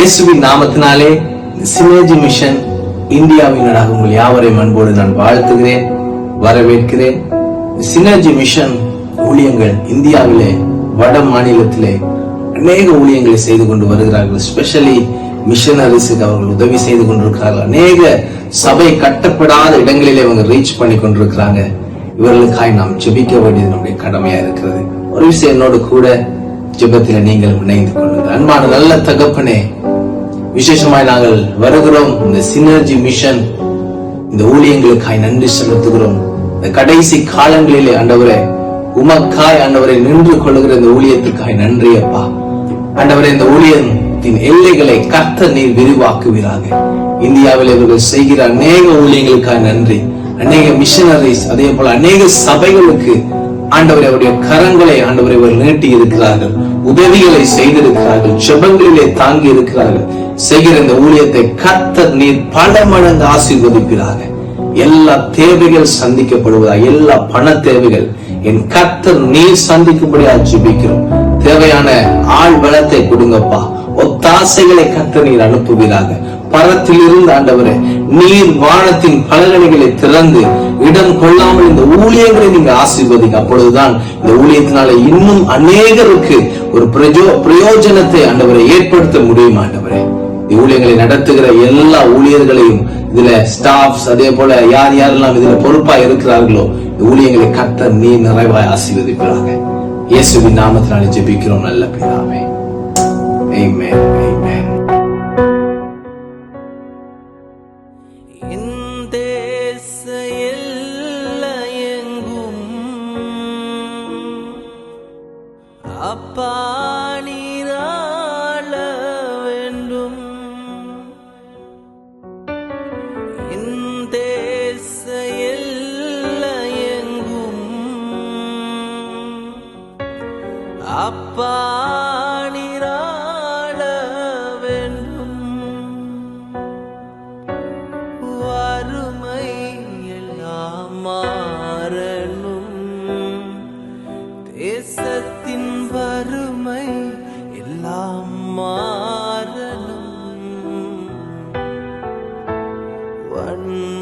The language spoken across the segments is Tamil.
இயேசுவின் நாமத்தினாலே சினர்ஜி மிஷன் இந்தியாவினராக உங்கள் யாவரையும் அன்போடு நான் வாழ்த்துகிறேன், வரவேற்கிறேன். சினர்ஜி மிஷன் ஊழியங்கள் இந்தியாவிலே வட மாநிலத்திலே அநேக ஊழியங்களை செய்து கொண்டு வருகிறார்கள். ஸ்பெஷலி மிஷனரிஸுக்கு அவர்கள் உதவி செய்து கொண்டிருக்கிறார்கள். அநேக சபை கட்டப்படாத இடங்களிலே அவங்க ரீச் பண்ணி கொண்டிருக்கிறாங்க. இவர்களுக்காய் நாம் ஜெபிக்க வேண்டியது நம்முடைய கடமையா இருக்கிறது. ஒரு விஷயம் என்னோடு கூட ஜெபத்தில் நீங்கள் இணைந்து கொள்ளுங்கள். அன்பான நல்ல தகப்பனே, விசேஷமாய் நாங்கள் வருகிறோம். இந்த சினர்ஜி மிஷன் இந்த ஊழியங்களுக்காய் நன்றி செலுத்துகிறோம். இந்த கடைசி காலங்களிலே ஆண்டவரே, உமக்காய் ஆண்டவரை நின்று கொள்ளுகிற இந்த ஊழியத்துக்காய் நன்றி அப்பா. ஆண்டவரே, இந்த ஊழியத்தின் எல்லைகளை கர்த்தர் நீர் விரிவாக்குவீராக. இந்தியாவில் இவர்கள் செய்கிற அநேக ஊழியங்களுக்காய் நன்றி. அநேக மிஷனரிஸ், அதே போல அநேக சபைகளுக்கு ஆண்டவரை அவருடைய கரங்களை ஆண்டவரை இவர் நீட்டி இருக்கிறார்கள், உதவிகளை செய்திருக்கிறார்கள், ஜெபங்களிலே தாங்கி இருக்கிறார்கள். செய்கிற இந்த ஊழியத்தை கர்த்தர் நீர் பல மடங்கு ஆசீர்வதிப்பீராக. எல்லா தேவைகள் சந்திக்கப்படுவதாக, எல்லா பண தேவைகள் என் கர்த்தர் நீர் சந்திக்கும்படியா ஜெபிக்கிறோம். தேவையான ஆள் பலத்தை கொடுங்கப்பா. ஒத்தாசைகளை கர்த்தர் நீர் அனுப்புவீராக. பரத்தில் இருந்து ஆண்டவரே, நீர் வானத்தின் பலகணிகளை திறந்து இடம் கொள்ளாமல் இந்த ஊழியங்களை நீங்க ஆசீர்வதிங்க. அப்பொழுதுதான் இந்த ஊழியத்தினால இன்னும் அநேகருக்கு ஒரு பிரயோஜனத்தை ஆண்டவரை ஏற்படுத்த முடியும். ஆண்டவரே, ஊழியங்களை நடத்துகிற எல்லா ஊழியர்களையும், இதுல ஸ்டாஃப்ஸ், அதே போல யார் யாரெல்லாம் இதுல பொறுப்பா இருக்கிறார்களோ, ஊழியங்களை கர்த்தர் நீர் நிறைவாய் ஆசீர்வதிப்பாங்க. இயேசுவின் நாமத்தினாலே ஜெபிக்கிறோம் நல்ல பிதாவே. ஆமென், ஆமென். அப்பா நீராள வேண்டும், இந்த தேச எல்லையெங்கும் அப்பா நீராள வேண்டும். வறுமை எல்லாம் மாறணும், தேசத்தின் வறுமை எல்லாம் மாறணும். வன்முறையெல்லாம்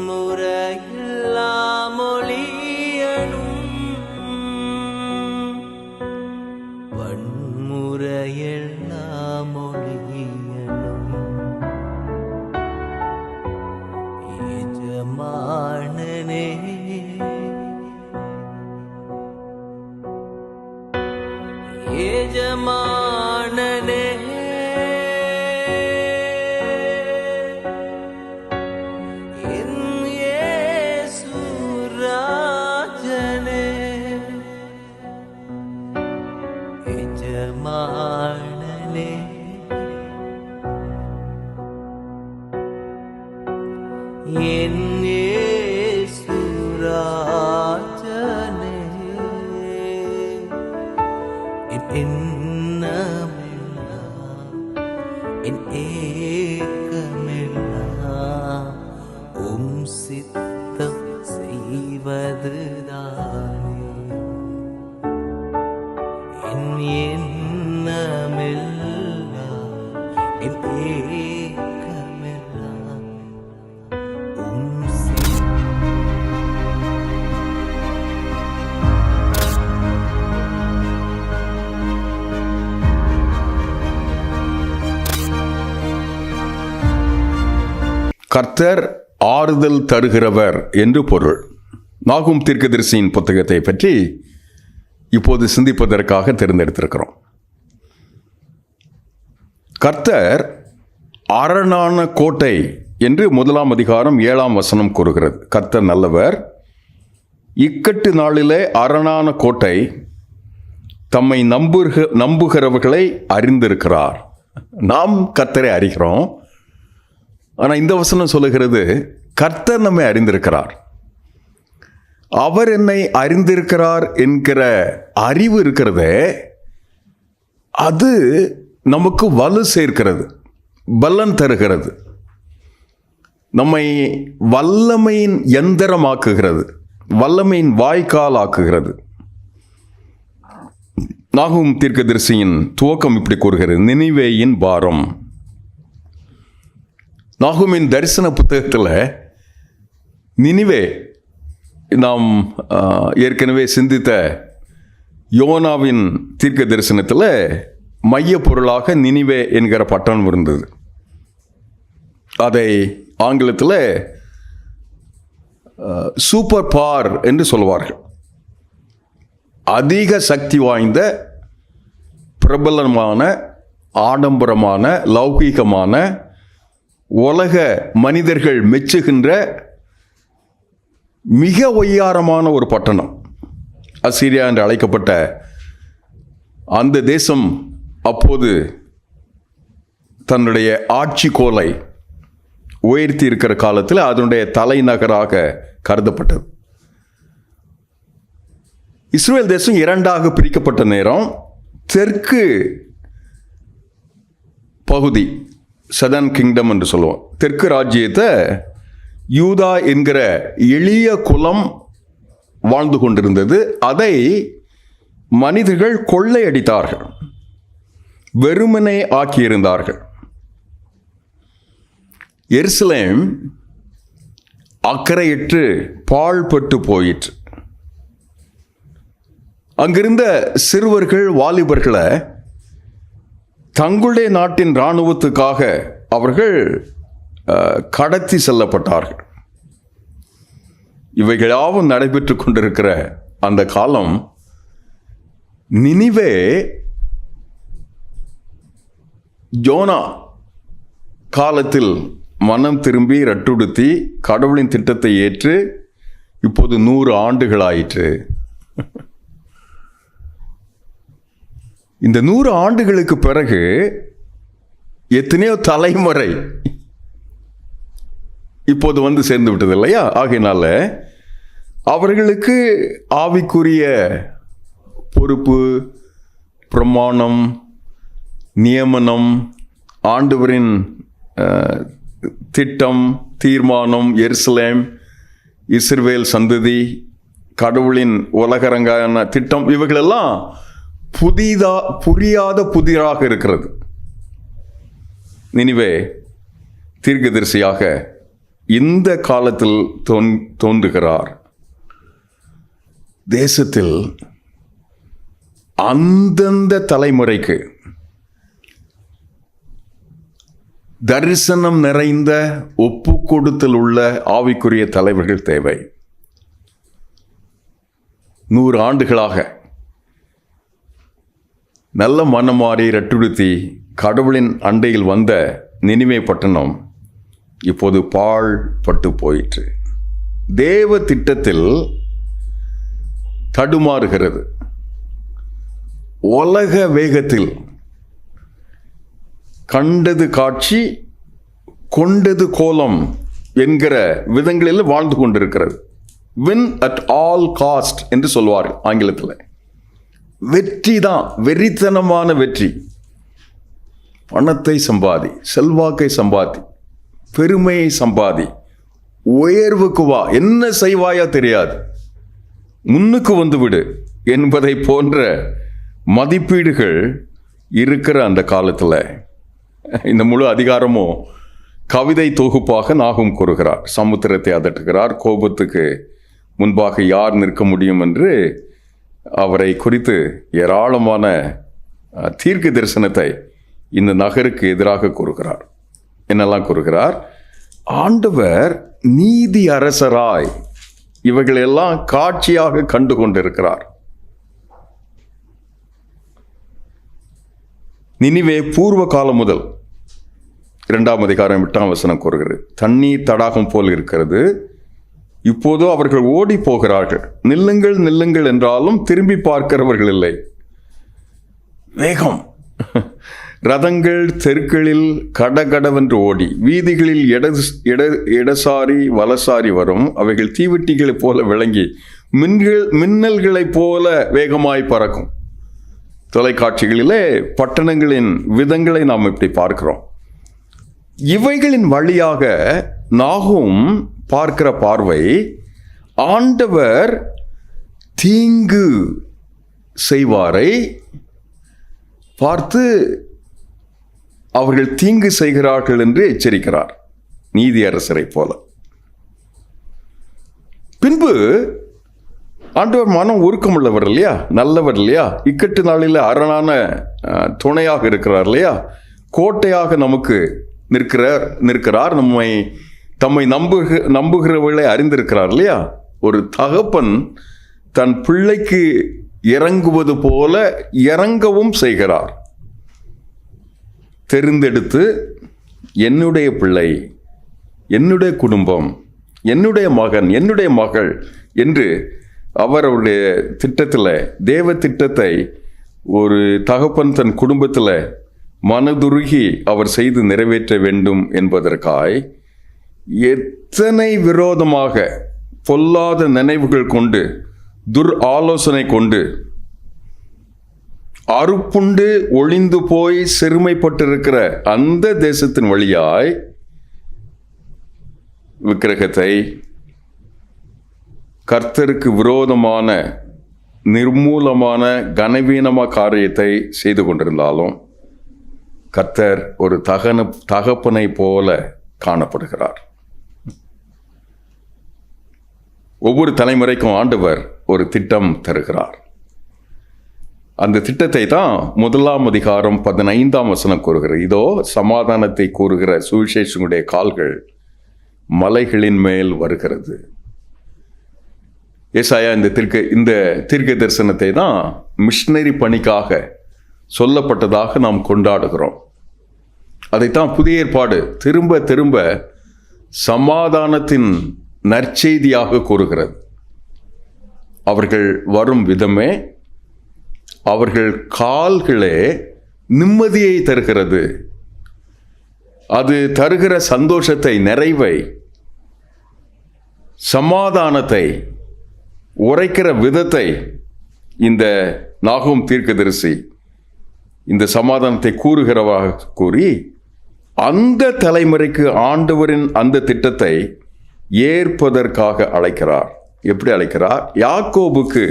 ஒழியணும், வன்முறையெல்லாம் ஒழியணும். எஜமானனே, எஜமானனே, என் இயேசு ராஜனே, எஜமானனே, என் இயேசு ராஜனே, எண்ணமெல்லாம் என் ஏக்கமெல்லாம் உம் சித்தம் செய்வதுதானே. என் எண்ணமெல்லாம் என் ஏக்கமெல்லாம் உம் கர்த்தர் ஆறுதல் தருகிறவர் என்று பொருள். நாகும் தீர்க்கதரிசியின் புத்தகத்தை பற்றி இப்போது சிந்திப்பதற்காக தேர்ந்தெடுத்திருக்கிறோம். கர்த்தர் அரணான கோட்டை என்று 1 அதிகாரம் 7 கூறுகிறது. கர்த்தர் நல்லவர், இக்கட்டு நாளிலே அரணான கோட்டை, தம்மை நம்புகிறவர்களை அறிந்திருக்கிறார். நாம் கர்த்தரை அறிகிறோம், ஆனால் இந்த வசனம் சொல்லுகிறது கர்த்தர் நம்மை அறிந்திருக்கிறார். அவர் என்னை அறிந்திருக்கிறார் என்கிற அறிவு இருக்கிறதே, அது நமக்கு வலு சேர்க்கிறது, பலன் தருகிறது, நம்மை வல்லமையின் யந்திரமாக்குகிறது, வல்லமையின் வாய்க்கால் ஆக்குகிறது. நாகும் தீர்க்கதரிசியின் துவக்கம் இப்படி கூறுகிறது: நினிவேயின் பாரம். நாகூமின் தரிசன புத்தகத்தில் நினிவே நாம் ஏற்கனவே சிந்தித்த யோனாவின் தீர்க்க தரிசனத்தில் மைய பொருளாக நினிவே என்கிற பட்டணம் இருந்தது. அதை ஆங்கிலத்தில் சூப்பர் பவர் என்று சொல்வார்கள். அதிக சக்தி வாய்ந்த, பிரபலமான, ஆடம்பரமான, லௌகீகமான, உலக மனிதர்கள் மெச்சுகின்ற மிக ஒய்யாரமான ஒரு பட்டணம். அசீரியா என்று அழைக்கப்பட்ட அந்த தேசம் அப்போது தன்னுடைய ஆட்சி கோலை உயர்த்தி இருக்கிற காலத்தில் அதனுடைய தலைநகராக கருதப்பட்டது. இஸ்ரேல் தேசம் இரண்டாக பிரிக்கப்பட்ட நேரம் தெற்கு பகுதி, சதர்ன் கிங்டம் என்று சொல்லுவோம், தெற்கு ராஜ்யத்தை யூதா என்கிற எளிய குலம் வாழ்ந்து கொண்டிருந்தது. அதை மனிதர்கள் கொள்ளையடித்தார்கள், வெறுமனே ஆக்கியிருந்தார்கள். எருசலேம் அக்கறையற்று பாழ்பட்டு போயிற்று. அங்கிருந்த சிறுவர்கள், வாலிபர்களை தங்களுடைய நாட்டின் இராணுவத்துக்காக அவர்கள் கடத்தி செல்லப்பட்டார்கள். இவைகளாவும் நடைபெற்று கொண்டிருக்கிற அந்த காலம் நினிவே யோனா காலத்தில் மனம் திரும்பி ரட்டுடுத்தி கடவுளின் திட்டத்தை ஏற்று இப்போது 100 ஆண்டுகளாயிற்று. இந்த 100 ஆண்டுகளுக்கு பிறகு எத்தனையோ தலைமுறை இப்போது வந்து சேர்ந்து விட்டது இல்லையா? ஆகையினால அவர்களுக்கு ஆவிக்குரிய பொறுப்பு, பிரமாணம், நியமனம், ஆண்டவரின் திட்டம், தீர்மானம், எருசலேம், இஸ்ரவேல் சந்ததி, கடவுளின் உலகரங்கான திட்டம், இவைகளெல்லாம் புரியாத புதிராக இருக்கிறது. நினிவே தீர்க்கதரிசியாக இந்த காலத்தில் தோன்றுகிறார். தேசத்தில் அந்தந்த தலைமுறைக்கு தரிசனம் நிறைந்த, ஒப்பு கொடுத்தல் உள்ள ஆவிக்குரிய தலைவர்கள் தேவை. 100 ஆண்டுகளாக நல்ல மனமாறி ரட்டுடுத்தி கடவுளின் அண்டையில் வந்த நினிவே பட்டணம் இப்போது பாழ்பட்டு போயிற்று. தேவ திட்டத்தில் தடுமாறுகிறது. உலக வேகத்தில் கண்டது காட்சி, கொண்டது கோலம் என்கிற விதங்களில் வாழ்ந்து கொண்டிருக்கிறது. வின் அட் ஆல் காஸ்ட் என்று சொல்வார் ஆங்கிலத்தில். வெற்றி தான், வெறித்தனமான வெற்றி. பணத்தை சம்பாதி, செல்வாக்கை சம்பாதி, பெருமையை சம்பாதி, உயர்வுக்கு வா, என்ன செய்வாயா தெரியாது, முன்னுக்கு வந்துவிடு என்பதை போன்ற மதிப்பீடுகள் இருக்கிற அந்த காலத்தில் இந்த முழு அதிகாரமும் கவிதை தொகுப்பாக நாகும் கூறுகிறார். சமுத்திரத்தை அதட்டுகிறார். கோபத்துக்கு முன்பாக யார் நிற்க முடியும் என்று அவரை குறித்து ஏராளமான தீர்க்க தரிசனத்தை இந்த நகருக்கு எதிராக கூறுகிறார். என்னெல்லாம் கூறுகிறார்? ஆண்டவர் நீதி அரசராய் இவைகளெல்லாம் காட்சியாக கண்டு கொண்டிருக்கிறார். நினிவே பூர்வ காலம் முதல் 2ஆம் அதிகாரம் 8ஆம் வசனம் கூறுகிறது. தண்ணீர் தடாகம் போல் இருக்கிறது, இப்போதோ அவர்கள் ஓடி போகிறார்கள். நில்லுங்கள் நில்லுங்கள் என்றாலும் திரும்பி பார்க்கிறவர்கள் இல்லை. வேகம். ரதங்கள் தெருக்களில் கடகடவென்று ஓடி, வீதிகளில் இடசாரி வலசாரி வரும். அவைகள் தீவெட்டிகளைப் போல விளங்கி மின்னல்களைப் போல வேகமாய் பறக்கும். தொலைக்காட்சிகளிலே பட்டணங்களின் விதங்களை நாம் இப்படி பார்க்கிறோம். இவைகளின் வழியாக நாகும் பார்க்கிற பார்வை, ஆண்டவர் தீங்கு செய்வாரை பார்த்து அவர்கள் தீங்கு செய்கிறார்கள் என்று எச்சரிக்கிறார். நீதியரசரை போல. பின்பு ஆண்டவர் மனம் உருக்கமுள்ளவர் இல்லையா, நல்லவர் இல்லையா, இக்கட்டு நாளில் அரணான துணையாக இருக்கிறார் இல்லையா, கோட்டையாக நமக்கு நிற்கிறார், தம்மை நம்புகிறவர்களை அறிந்திருக்கிறார் இல்லையா. ஒரு தகப்பன் தன் பிள்ளைக்கு இறங்குவது போல இறங்கவும் செய்கிறார். தெரிந்தெடுத்து என்னுடைய பிள்ளை, என்னுடைய குடும்பம், என்னுடைய மகன், என்னுடைய மகள் என்று அவருடைய திட்டத்தில், தேவ திட்டத்தை ஒரு தகப்பன் தன் குடும்பத்தில் மனதுருகி அவர் செய்து நிறைவேற்ற வேண்டும் என்பதற்காய் எத்தனை விரோதமாக பொல்லாத நினைவுகள் கொண்டு, ஆலோசனை கொண்டு, அறுப்புண்டு ஒளிந்து போய் சிறுமைப்பட்டிருக்கிற அந்த தேசத்தின் வழியாய் விக்கிரகத்தை, கர்த்தருக்கு விரோதமான நிர்மூலமான கனவீனமான காரியத்தை செய்து கொண்டிருந்தாலும் கர்த்தர் ஒரு தகப்பனை போல காணப்படுகிறார். ஒவ்வொரு தலைமுறைக்கும் ஆண்டவர் ஒரு திட்டம் தருகிறார். அந்த திட்டத்தை தான் 1 அதிகாரம் 15ஆம் வசனம் கூறுகிறது. இதோ சமாதானத்தை கூறுகிற சுவிசேஷனுடைய கால்கள் மலைகளின் மேல் வருகிறது. ஏசாயா இந்த தீர்க்க தரிசனத்தை தான் மிஷனரி பணிக்காக சொல்லப்பட்டதாக நாம் கொண்டாடுகிறோம். அதைத்தான் புதிய ஏற்பாடு திரும்ப திரும்ப சமாதானத்தின் நற்செய்தியாக கூறுகிறது. அவர்கள் வரும் விதமே, அவர்கள் கால்களே நிம்மதியை தருகிறது. அது தருகிற சந்தோஷத்தை, நிறைவை, சமாதானத்தை உரைக்கிற விதத்தை இந்த நாகும் தீர்க்கதரிசி இந்த சமாதானத்தை கூறுகிறவாக கூறி அந்த தலைமுறைக்கு ஆண்டவரின் அந்த திட்டத்தை ஏற்பதற்காக அழைக்கிறார். எப்படி அழைக்கிறார்? யாக்கோபுக்கு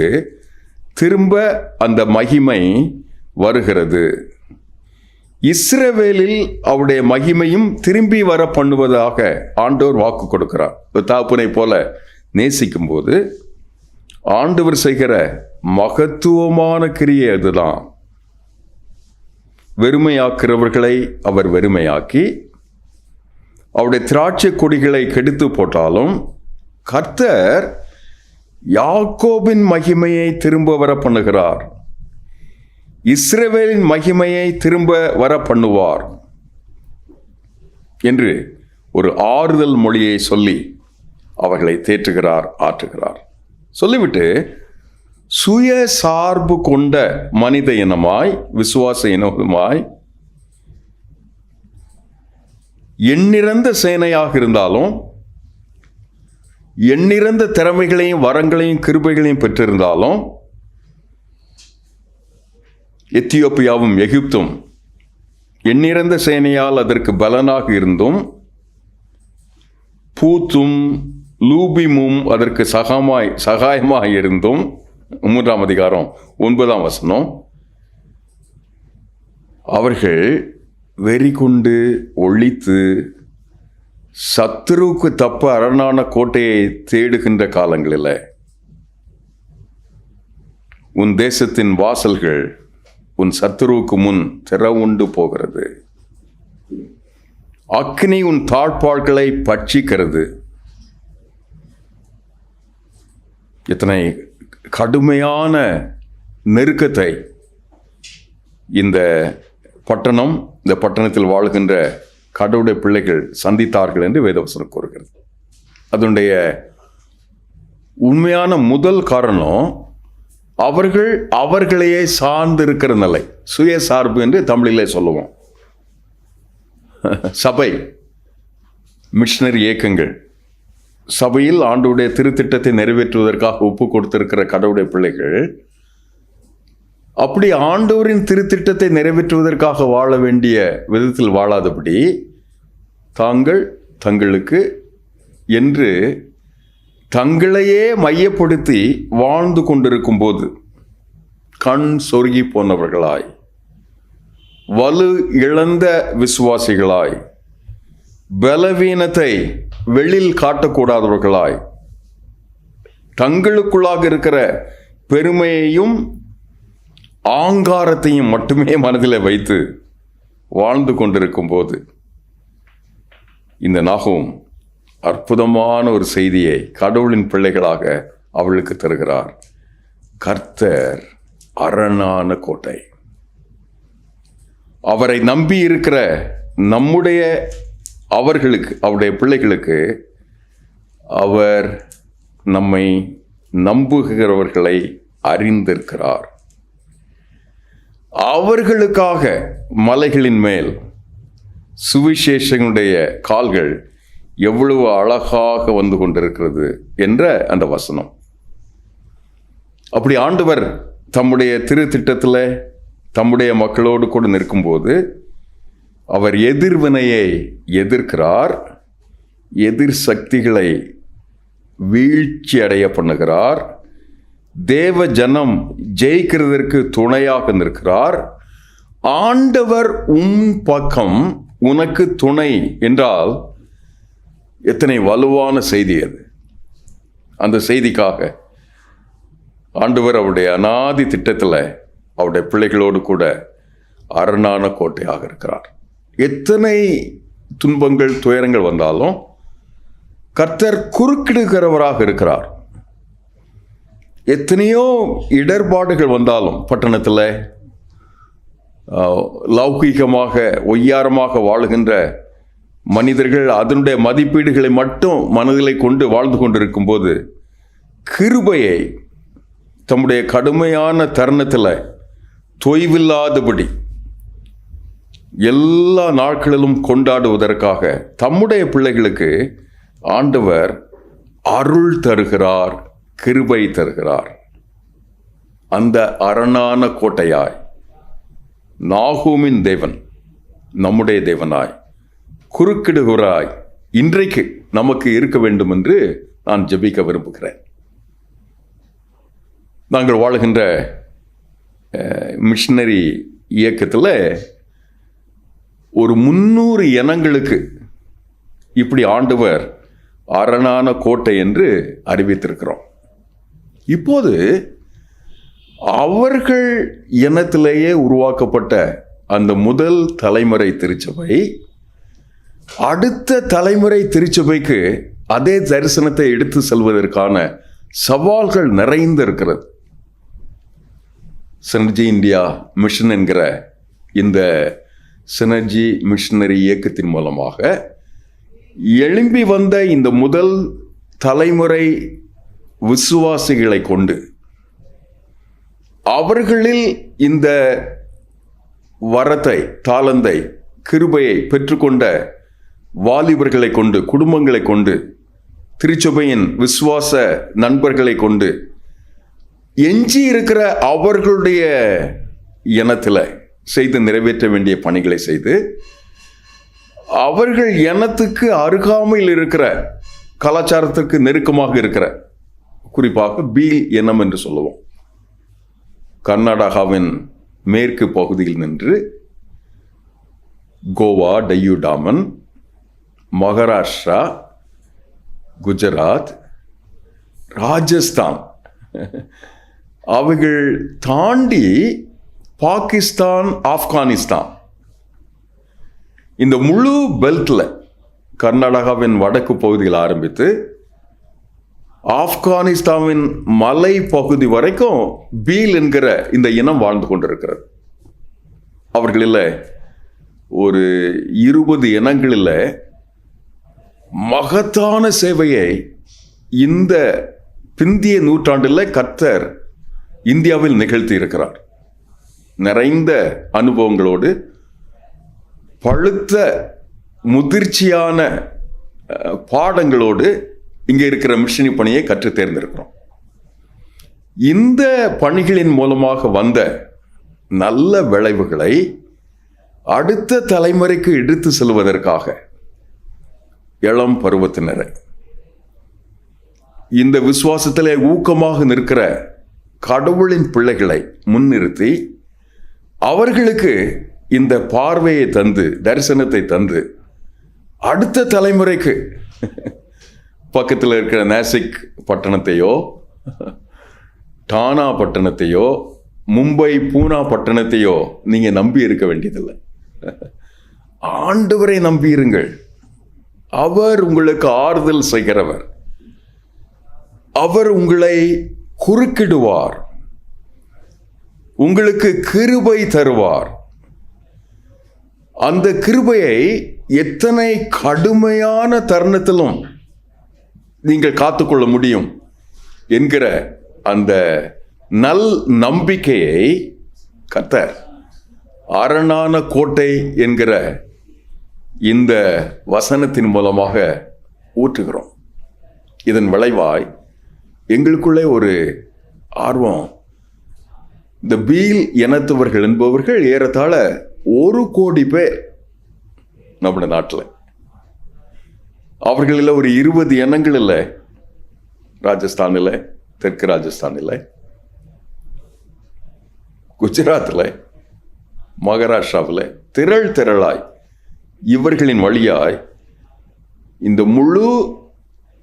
திரும்ப அந்த மகிமை வருகிறது. இஸ்ரவேலில் அவருடைய மகிமையும் திரும்பி வர பண்ணுவதாக ஆண்டவர் வாக்கு கொடுக்கிறார். தாப்புனை போல நேசிக்கும் போது ஆண்டவர் செய்கிற மகத்துவமான கிரியை அதுதான். வெறுமையாக்குறவர்களை அவர் வெறுமையாக்கி அவருடைய திராட்சை கொடிகளை கெடுத்து போட்டாலும் கர்த்தர் யாக்கோபின் மகிமையை திரும்ப வர பண்ணுகிறார். இஸ்ரவேலின் மகிமையை திரும்ப வர பண்ணுவார் என்று ஒரு ஆறுதல் மொழியை சொல்லி அவர்களை தேற்றுகிறார், ஆற்றுகிறார். சொல்லிவிட்டு சுய சார்பு கொண்ட மனித இனமாய், விசுவாச இனமாய், எண்ணிறந்த சேனையாக இருந்தாலும், எண்ணிறந்த திறமைகளையும் வரங்களையும் கிருபைகளையும் பெற்றிருந்தாலும், எத்தியோப்பியாவும் எகிப்தும் எண்ணிறந்த சேனையால் அதற்கு பலனாக இருந்தும், பூத்தும் லூபிமும் அதற்கு சகாயமாக இருந்தும், 3 அதிகாரம் 9ஆம் வசனம், அவர்கள் வெறி கொண்டு ஒழித்து சத்துருவுக்கு தப்ப அரணான கோட்டையை தேடுகின்ற காலங்களில் உன் தேசத்தின் வாசல்கள் உன் சத்துருவுக்கு முன் திறவுண்டு போகிறது. அக்னி உன் தாழ்பாள்களை பட்சிக்கிறது. எத்தனை கடுமையான நெருக்கத்தை இந்த பட்டணத்தில் வாழ்கின்ற கடவுளுடைய பிள்ளைகள் சந்தித்தார்கள் என்று வேதவசனம் கூறுகிறது. அதனுடைய உண்மையான முதல் காரணம் அவர்களையே சார்ந்து இருக்கிற நிலை, சுயசார்பு என்று தமிழிலே சொல்லுவோம். சபை, மிஷனரி இயக்கங்கள், சபையில் ஆண்டவருடைய திருத்திட்டத்தை நிறைவேற்றுவதற்காக ஒப்பு கொடுத்திருக்கிற கடவுளுடைய பிள்ளைகள் அப்படி ஆண்டவரின் திருத்திட்டத்தை நிறைவேற்றுவதற்காக வாழ வேண்டிய விதத்தில் வாழாதபடி தங்களுக்கு என்று தங்களையே மையப்படுத்தி வாழ்ந்து கொண்டிருக்கும் போது கண் சொருகி போனவர்களாய், வலு இழந்த விசுவாசிகளாய், பலவீனத்தை வெளியில் காட்டக்கூடாதவர்களாய், தங்களுக்குள்ளாக இருக்கிற பெருமையையும் ஆங்காரத்தையும் மட்டுமே மனதில் வைத்து வாழ்ந்து கொண்டிருக்கும் போது இந்த நாகும் அற்புதமான ஒரு செய்தியை கடவுளின் பிள்ளைகளாக அவளுக்கு தருகிறார். கர்த்தர் அரணான கோட்டை. அவரை நம்பி இருக்கிற அவர்களுக்கு, அவருடைய பிள்ளைகளுக்கு, அவர் நம்மை நம்புகிறவர்களை அறிந்திருக்கிறார். அவர்களுக்காக மலைகளின் மேல் சுவிசேஷனுடைய கால்கள் எவ்வளவு அழகாக வந்து கொண்டிருக்கிறது என்ற அந்த வசனம். அப்படி ஆண்டவர் தம்முடைய திரு திட்டத்தில் தம்முடைய மக்களோடு கூட நிற்கும்போது அவர் எதிர்வினையை எதிர்க்கிறார், எதிர் சக்திகளை வீழ்ச்சி அடைய பண்ணுகிறார், தேவ ஜனம் ஜெயிக்கிறதற்கு துணையாக நிற்கிறார். ஆண்டவர் பக்கம் உனக்கு துணை என்றால் எத்தனை வலுவான செய்தி அது. அந்த செய்திக்காக ஆண்டவர் அவருடைய அநாதி திட்டத்தில் அவருடைய பிள்ளைகளோடு கூட அரணான கோட்டையாக இருக்கிறார். எத்தனை துன்பங்கள் துயரங்கள் வந்தாலும் கர்த்தர் குறுக்கிடுகிறவராக இருக்கிறார். எத்தனையோ இடர்பாடுகள் வந்தாலும் பட்டணத்தில் லௌகீகமாக ஒய்யாரமாக வாழுகின்ற மனிதர்கள் அதனுடைய மதிப்பீடுகளை மட்டும் மனதிலே கொண்டு வாழ்ந்து கொண்டிருக்கும் போது கிருபையை தம்முடைய கடுமையான தருணத்தில் தொய்வில்லாதபடி எல்லா நாட்களிலும் கொண்டாடுவதற்காக தம்முடைய பிள்ளைகளுக்கு ஆண்டவர் அருள் தருகிறார், கிருபை தருகிறார். அந்த அரணான கோட்டையாய் நாகூமின் தேவன் நம்முடைய தேவனாய் குறுக்கிடுகிறாய் இன்றைக்கு நமக்கு இருக்க வேண்டும் என்று நான் ஜெபிக்க விரும்புகிறேன். நாங்கள் வாழுகின்ற மிஷனரி இயக்கத்தில் ஒரு 300 இனங்களுக்கு இப்படி ஆண்டவர் அரணான கோட்டை என்று அறிவித்திருக்கிறோம். இப்போது அவர்கள் இனத்திலேயே உருவாக்கப்பட்ட அந்த முதல் தலைமுறை திருச்சபை அடுத்த தலைமுறை திருச்சபைக்கு அதே தரிசனத்தை எடுத்து செல்வதற்கான சவால்கள் நிறைந்து இருக்கிறது. சினர்ஜி இந்தியா மிஷன் என்கிற இந்த சினர்ஜி மிஷனரி இயக்கத்தின் மூலமாக எழும்பி வந்த இந்த முதல் தலைமுறை விசுவாசிகளை கொண்டு அவர்களில் இந்த வரத்தை, தாளந்தை, கிருபையை பெற்றுக்கொண்ட வாலிபர்களை கொண்டு, குடும்பங்களை கொண்டு, திருச்சபையின் விசுவாச நண்பர்களை கொண்டு எஞ்சி இருக்கிற அவர்களுடைய இனத்தில் செய்து நிறைவேற்ற வேண்டிய பணிகளை செய்து அவர்கள் இனத்துக்கு அருகாமையில் இருக்கிற கலாச்சாரத்திற்கு நெருக்கமாக இருக்கிற, குறிப்பாக பீல் இனம் என்று சொல்லுவோம், கர்நாடகாவின் மேற்கு பகுதியில் நின்று கோவா, டையூ டாமன், மகாராஷ்டிரா, குஜராத், ராஜஸ்தான் அவைகள் தாண்டி பாகிஸ்தான், ஆப்கானிஸ்தான், இந்த முழு பெல்ட்ல கர்நாடகாவின் வடக்கு பகுதியில் ஆரம்பித்து ஆப்கானிஸ்தானின் மலை பகுதி வரைக்கும் பீல் என்கிற இந்த இனம் வாழ்ந்து கொண்டிருக்கிறது. அவர்களில் ஒரு 20 இனங்களில் மகத்தான சேவையை இந்த பிந்திய நூற்றாண்டில் கர்த்தர் இந்தியாவில் நிகழ்த்தி இருக்கிறார். நிறைந்த அனுபவங்களோடு பழுத்த முதிர்ச்சியான பாடங்களோடு இங்கே இருக்கிற மிஷனரி பணியை கற்று தேர்ந்தெடுக்கிறோம். இந்த பணிகளின் மூலமாக வந்த நல்ல விளைவுகளை அடுத்த தலைமுறைக்கு எடுத்து செல்வதற்காக இளம் பருவத்தினரை, இந்த விசுவாசத்திலே ஊக்கமாக நிற்கிற கடவுளின் பிள்ளைகளை முன்னிறுத்தி அவர்களுக்கு இந்த பார்வையை தந்து, தரிசனத்தை தந்து, அடுத்த தலைமுறைக்கு பக்கத்தில் இருக்கிற நாசிக் பட்டணத்தையோ, டானா பட்டணத்தையோ, மும்பை பூனா பட்டணத்தையோ நீங்க நம்பி இருக்க வேண்டியதில்லை. ஆண்டவரை நம்பியிருங்கள். அவர் உங்களுக்கு ஆறுதல் செய்கிறவர். அவர் உங்களை குறுக்கிடுவார், உங்களுக்கு கிருபை தருவார். அந்த கிருபையை எத்தனை கடுமையான தருணத்திலும் நீங்கள் காத்துக்கொள்ள முடியும் என்கிற அந்த நல் நம்பிக்கையை கர்த்தர் அரணான கோட்டை என்கிற இந்த வசனத்தின் மூலமாக ஊற்றுகிறோம். இதன் விளைவாய் எங்களுக்குள்ளே ஒரு ஆர்வம். இந்த பீல் இனத்தவர்கள் என்பவர்கள் ஏறத்தாழ 1 கோடி பேர் நம்முடைய நாட்டில். அவர்களில் ஒரு 20 இனங்கள் இல்லை. ராஜஸ்தானில், தெற்கு ராஜஸ்தானில், குஜராத்தில், மகாராஷ்டிராவில் திரளாய் இவர்களின் வழியாய் இந்த முழு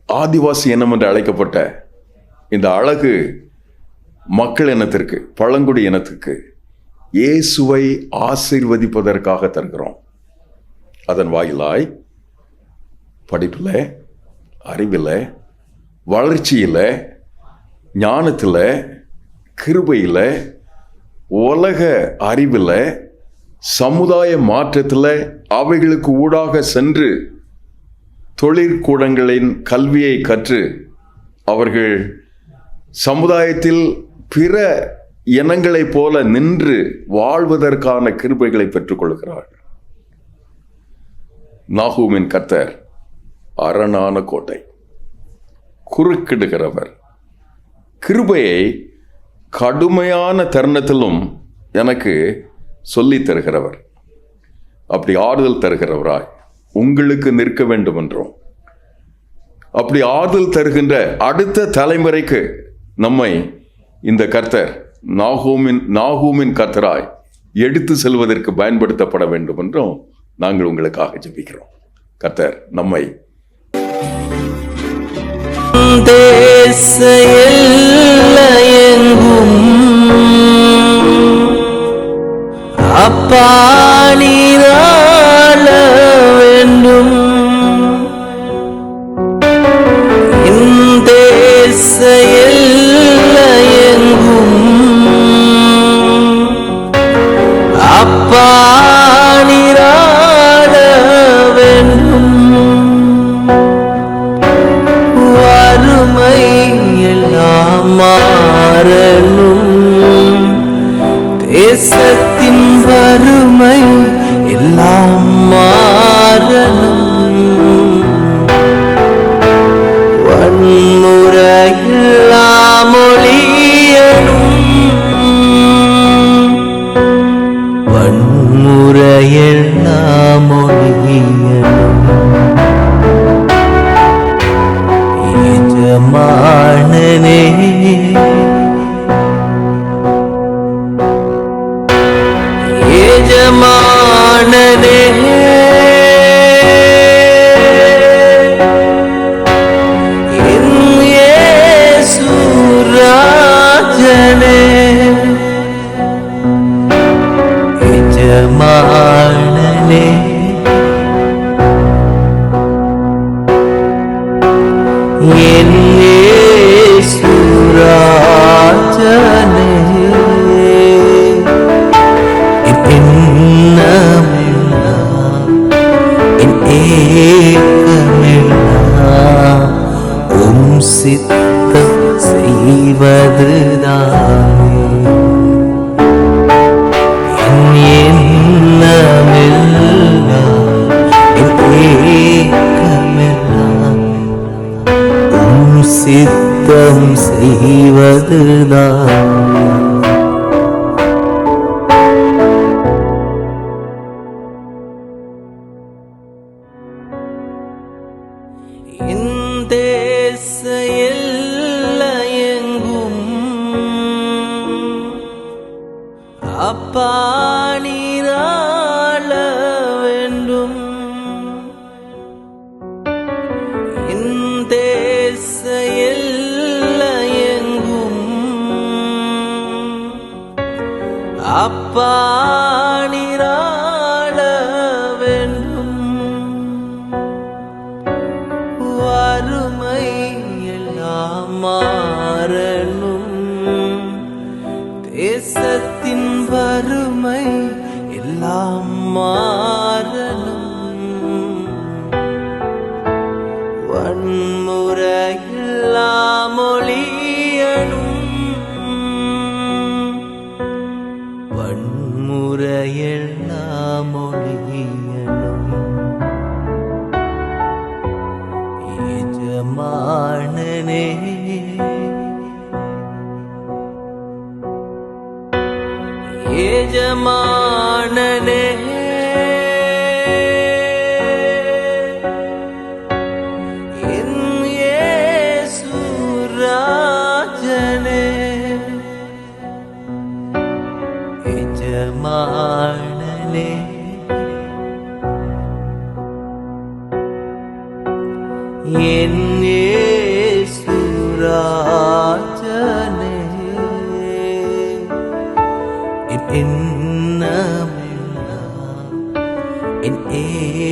ஆதிவாசி இனம் என்று அழைக்கப்பட்ட இந்த அழகு மக்கள் இனத்திற்கு, பழங்குடி இனத்துக்கு இயேசுவை ஆசீர்வதிப்பதற்காக தருகிறோம். அதன் வாயிலாய் படிப்பில், அறிவில், வளர்ச்சியில், ஞானத்தில், கிருபையில், உலக அறிவில், சமுதாய மாற்றத்தில் அவைகளுக்கு ஊடாக சென்று தொழிற்கூடங்களின் கல்வியை கற்று அவர்கள் சமுதாயத்தில் பிற இனங்களைப் போல நின்று வாழ்வதற்கான கிருபைகளை பெற்றுக்கொள்கிறார்கள். நாகூமின் கர்த்தர் அரணான கோட்டை, குறுக்கிடுகிறவர், கிருபையை கடுமையான தருணத்திலும் எனக்கு சொல்லித் தருகிறவர், அப்படி ஆறுதல் தருகிறவராய் உங்களுக்கு நிற்க வேண்டும் என்றும், அப்படி ஆறுதல் தருகின்ற அடுத்த தலைமுறைக்கு நம்மை இந்த கர்த்தர் நாகூமின் கர்த்தராய் எடுத்து செல்வதற்கு பயன்படுத்தப்பட வேண்டும் என்றும் நாங்கள் உங்களுக்காக ஜெபிக்கிறோம். கர்த்தர் நம்மை அப்பா நீராள வேண்டும். இந்த எங்கும் அப்பா நீராள வேண்டும். வறுமை எல்லாம் மாறணும், தேசத்தின் வறுமை எல்லாம் மாறணும். வன்முறையெல்லாம் ஒழியணும், வன்முறையெல்லாம் ஒழியணும். எஜமானனே எஜமானனே என் இயேசு ராஜனே, எஜமானனே என் இயேசு ராஜனே. சித்தம் செய்வதுதானே என் எண்ணமெல்லாம், என் ஏக்கமெல்லாம் சித்தம் செய்வதுதானே. அப்பா நீராள வேண்டும். மாறணும் வன்முறையெல்லாம் ஒழியணும் வன்முறையெல்லாம் ஒழியணும் எஜமானனே எஜமானனே என் இயேசு ராஜனே எஜமானனே என்